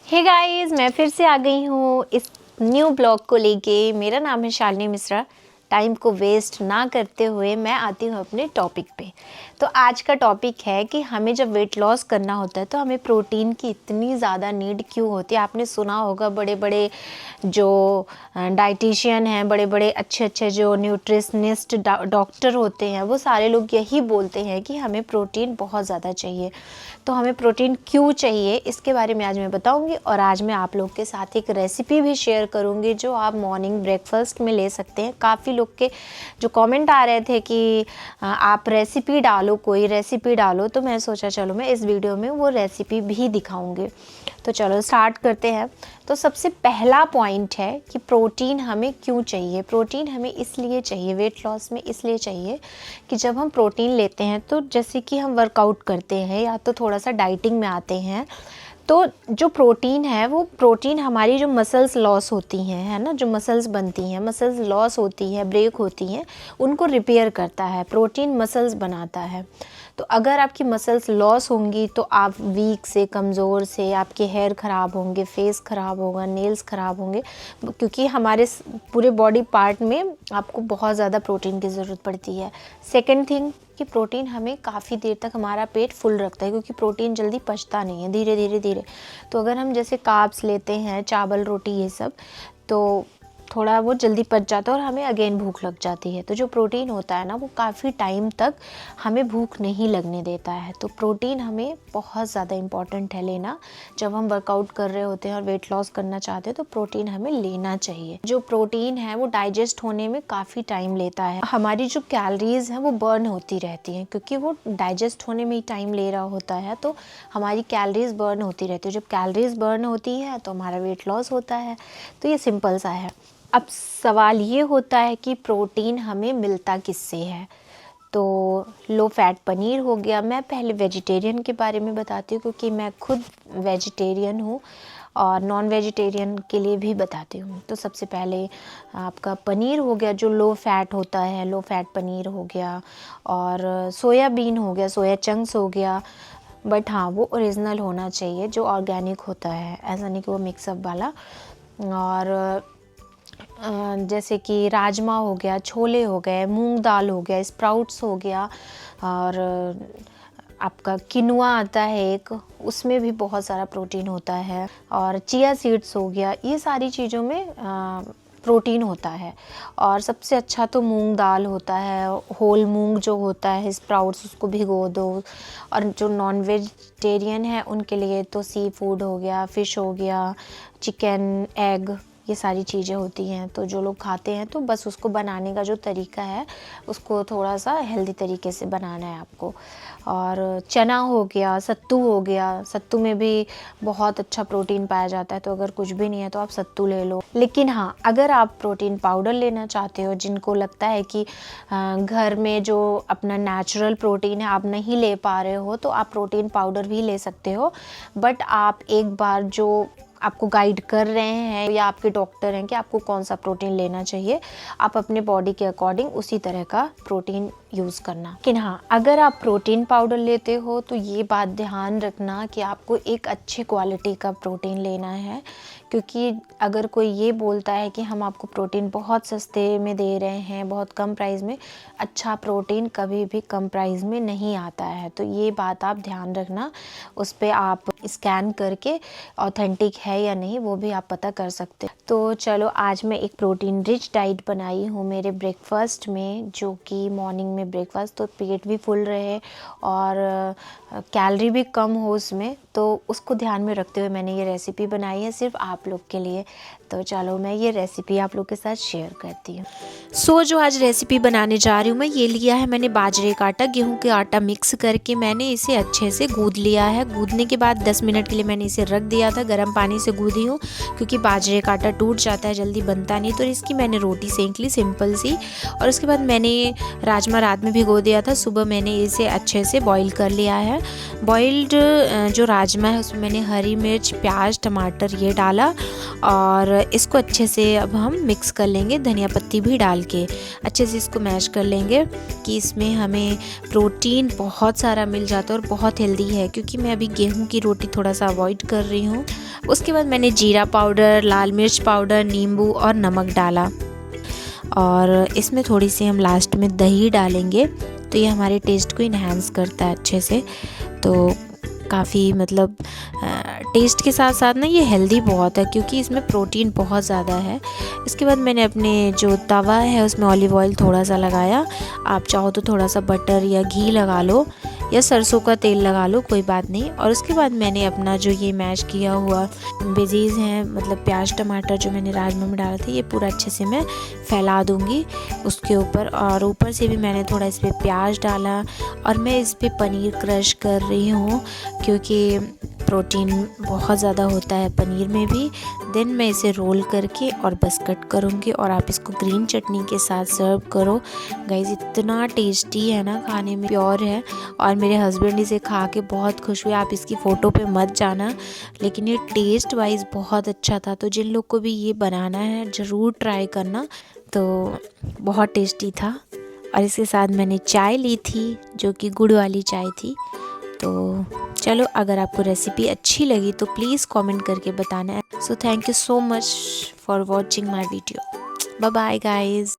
Hey guys, मैं फिर से आ गई हूँ इस न्यू ब्लॉग को लेके। मेरा नाम है शालिनी मिश्रा। टाइम को वेस्ट ना करते हुए मैं आती हूँ अपने टॉपिक पे। तो आज का टॉपिक है कि हमें जब वेट लॉस करना होता है तो हमें प्रोटीन की इतनी ज़्यादा नीड क्यों होती है। आपने सुना होगा बड़े बड़े जो डाइटिशियन हैं, बड़े बड़े अच्छे जो न्यूट्रिशनिस्ट डॉक्टर होते हैं, वो सारे लोग यही बोलते हैं कि हमें प्रोटीन बहुत ज़्यादा चाहिए। तो हमें प्रोटीन क्यों चाहिए इसके बारे में आज मैं बताऊंगी। और आज मैं आप लोग के साथ एक रेसिपी भी शेयर करूंगी जो आप मॉर्निंग ब्रेकफास्ट में ले सकते हैं। काफ़ी लोग के जो कमेंट आ रहे थे कि आप रेसिपी डालो, कोई रेसिपी डालो, तो मैं सोचा चलो मैं इस वीडियो में वो रेसिपी भी दिखाऊंगी। तो चलो स्टार्ट करते हैं। तो सबसे पहला पॉइंट है कि प्रोटीन हमें क्यों चाहिए। प्रोटीन हमें इसलिए चाहिए, वेट लॉस में इसलिए चाहिए कि जब हम प्रोटीन लेते हैं तो जैसे कि हम वर्कआउट करते हैं या तो थोड़ा सा डाइटिंग में आते हैं, तो जो प्रोटीन है वो प्रोटीन हमारी जो मसल्स लॉस होती हैं, है ना, जो मसल्स बनती हैं, मसल्स लॉस होती हैं, ब्रेक होती हैं, उनको रिपेयर करता है। प्रोटीन मसल्स बनाता है। तो अगर आपकी मसल्स लॉस होंगी तो आप वीक से, कमज़ोर से, आपके हेयर ख़राब होंगे, फेस ख़राब होगा, नेल्स ख़राब होंगे, क्योंकि हमारे पूरे बॉडी पार्ट में आपको बहुत ज़्यादा प्रोटीन की ज़रूरत पड़ती है। सेकेंड थिंग कि प्रोटीन हमें काफ़ी देर तक हमारा पेट फुल रखता है, क्योंकि प्रोटीन जल्दी पचता नहीं है, धीरे धीरे। तो अगर हम जैसे कार्ब्स लेते हैं, चावल, रोटी, ये सब, तो थोड़ा वो जल्दी पच जाता है और हमें अगेन भूख लग जाती है। तो जो प्रोटीन होता है ना, वो काफ़ी टाइम तक हमें भूख नहीं लगने देता है। तो प्रोटीन हमें बहुत ज़्यादा इम्पॉर्टेंट है लेना। जब हम वर्कआउट कर रहे होते हैं और वेट लॉस करना चाहते हैं तो प्रोटीन हमें लेना चाहिए। जो प्रोटीन है वो डाइजेस्ट होने में काफ़ी टाइम लेता है। हमारी जो कैलोरीज हैं वो बर्न होती रहती हैं, क्योंकि वो डाइजेस्ट होने में ही टाइम ले रहा होता है। तो हमारी कैलोरीज बर्न होती रहती है। जब कैलोरीज बर्न होती है तो हमारा वेट लॉस होता है। तो ये सिंपल सा है। अब सवाल ये होता है कि प्रोटीन हमें मिलता किससे है। तो लो फैट पनीर हो गया। मैं पहले वेजिटेरियन के बारे में बताती हूँ, क्योंकि मैं खुद वेजिटेरियन हूँ और नॉन वेजिटेरियन के लिए भी बताती हूँ। तो सबसे पहले आपका पनीर हो गया जो लो फैट होता है, लो फैट पनीर हो गया। और सोयाबीन हो गया, सोया चंक्स हो गया। बट हाँ, वो ओरिजिनल होना चाहिए, जो ऑर्गेनिक होता है, ऐसा नहीं कि वो मिक्सअप वाला। और जैसे कि राजमा हो गया, छोले हो गए, मूंग दाल हो गया, स्प्राउट्स हो गया, और आपका किनुआ आता है एक, उसमें भी बहुत सारा प्रोटीन होता है। और चिया सीड्स हो गया। ये सारी चीज़ों में प्रोटीन होता है। और सबसे अच्छा तो मूंग दाल होता है, होल मूंग जो होता है, स्प्राउट्स, उसको भिगो दो। और जो नॉन वेजिटेरियन है उनके लिए तो सी फूड हो गया, फ़िश हो गया, चिकन, एग, ये सारी चीज़ें होती हैं। तो जो लोग खाते हैं तो बस उसको बनाने का जो तरीका है उसको थोड़ा सा हेल्दी तरीके से बनाना है आपको। और चना हो गया, सत्तू हो गया। सत्तू में भी बहुत अच्छा प्रोटीन पाया जाता है। तो अगर कुछ भी नहीं है तो आप सत्तू ले लो। लेकिन हाँ, अगर आप प्रोटीन पाउडर लेना चाहते हो, जिनको लगता है कि घर में जो अपना नेचुरल प्रोटीन है आप नहीं ले पा रहे हो, तो आप प्रोटीन पाउडर भी ले सकते हो। बट आप एक बार जो आपको गाइड कर रहे हैं या आपके डॉक्टर हैं कि आपको कौन सा प्रोटीन लेना चाहिए, आप अपने बॉडी के अकॉर्डिंग उसी तरह का प्रोटीन यूज़ करना। लेकिन हाँ, अगर आप प्रोटीन पाउडर लेते हो तो ये बात ध्यान रखना कि आपको एक अच्छे क्वालिटी का प्रोटीन लेना है। क्योंकि अगर कोई ये बोलता है कि हम आपको प्रोटीन बहुत सस्ते में दे रहे हैं, बहुत कम प्राइस में, अच्छा प्रोटीन कभी भी कम प्राइस में नहीं आता है। तो ये बात आप ध्यान रखना। उस पर आप स्कैन करके ऑथेंटिक है या नहीं वो भी आप पता कर सकते। तो चलो, आज मैं एक प्रोटीन रिच डाइट बनाई हूँ मेरे ब्रेकफास्ट में, जो कि मॉर्निंग में ब्रेकफास्ट, तो पेट भी फुल रहे और कैलोरी भी कम हो उसमें। तो उसको ध्यान में रखते हुए मैंने ये रेसिपी बनाई है सिर्फ आप लोग के लिए। तो चलो मैं ये रेसिपी आप लोग के साथ शेयर करती हूँ। जो आज रेसिपी बनाने जा रही हूँ मैं, ये लिया है मैंने बाजरे का आटा, गेहूं के आटा मिक्स करके मैंने इसे अच्छे से गूंद लिया है। गूंदने के बाद 10 मिनट के लिए मैंने इसे रख दिया था। गर्म पानी से गूंदी हूँ, क्योंकि बाजरे का आटा टूट जाता है, जल्दी बनता नहीं। तो इसकी मैंने रोटी सेंक ली सिंपल सी। और उसके बाद मैंने राजमा रात में भिगो दिया था, सुबह मैंने इसे अच्छे से बॉईल कर लिया है। बॉइल्ड जो राजमा है उसमें मैंने हरी मिर्च, प्याज, टमाटर ये डाला और इसको अच्छे से अब हम मिक्स कर लेंगे, धनिया पत्ती भी डाल के अच्छे से इसको मैश कर लेंगे कि इसमें हमें प्रोटीन बहुत सारा मिल जाता है और बहुत हेल्दी है। क्योंकि मैं अभी गेहूं की रोटी थोड़ा सा अवॉइड कर रही हूँ। उसके बाद मैंने जीरा पाउडर, लाल मिर्च पाउडर, नींबू और नमक डाला। और इसमें थोड़ी सी हम लास्ट में दही डालेंगे, तो ये हमारे टेस्ट को इन्हेंस करता है अच्छे से। तो काफ़ी मतलब टेस्ट के साथ साथ ना ये हेल्दी बहुत है, क्योंकि इसमें प्रोटीन बहुत ज़्यादा है। इसके बाद मैंने अपने जो तवा है उसमें ऑलिव ऑयल थोड़ा सा लगाया। आप चाहो तो थोड़ा सा बटर या घी लगा लो या सरसों का तेल लगा लो, कोई बात नहीं। और उसके बाद मैंने अपना जो ये मैश किया हुआ वेजीज़ हैं, मतलब प्याज टमाटर जो मैंने राजमा में डाला था, ये पूरा अच्छे से मैं फैला दूँगी उसके ऊपर। और ऊपर से भी मैंने थोड़ा इस पर प्याज डाला और मैं इस पर पनीर क्रश कर रही हूँ, क्योंकि प्रोटीन बहुत ज़्यादा होता है पनीर में भी। देन मैं इसे रोल करके और बस कट करूँगी और आप इसको ग्रीन चटनी के साथ सर्व करो। गाइस इतना टेस्टी है ना, खाने में प्योर है। और मेरे हस्बैंड इसे खा के बहुत खुश हुए। आप इसकी फ़ोटो पे मत जाना, लेकिन ये टेस्ट वाइज बहुत अच्छा था। तो जिन लोग को भी ये बनाना है ज़रूर ट्राई करना। तो बहुत टेस्टी था। और इसके साथ मैंने चाय ली थी, जो कि गुड़ वाली चाय थी। तो चलो, अगर आपको रेसिपी अच्छी लगी तो प्लीज़ कमेंट करके बताना। So thank you so much for watching my video. Bye bye guys.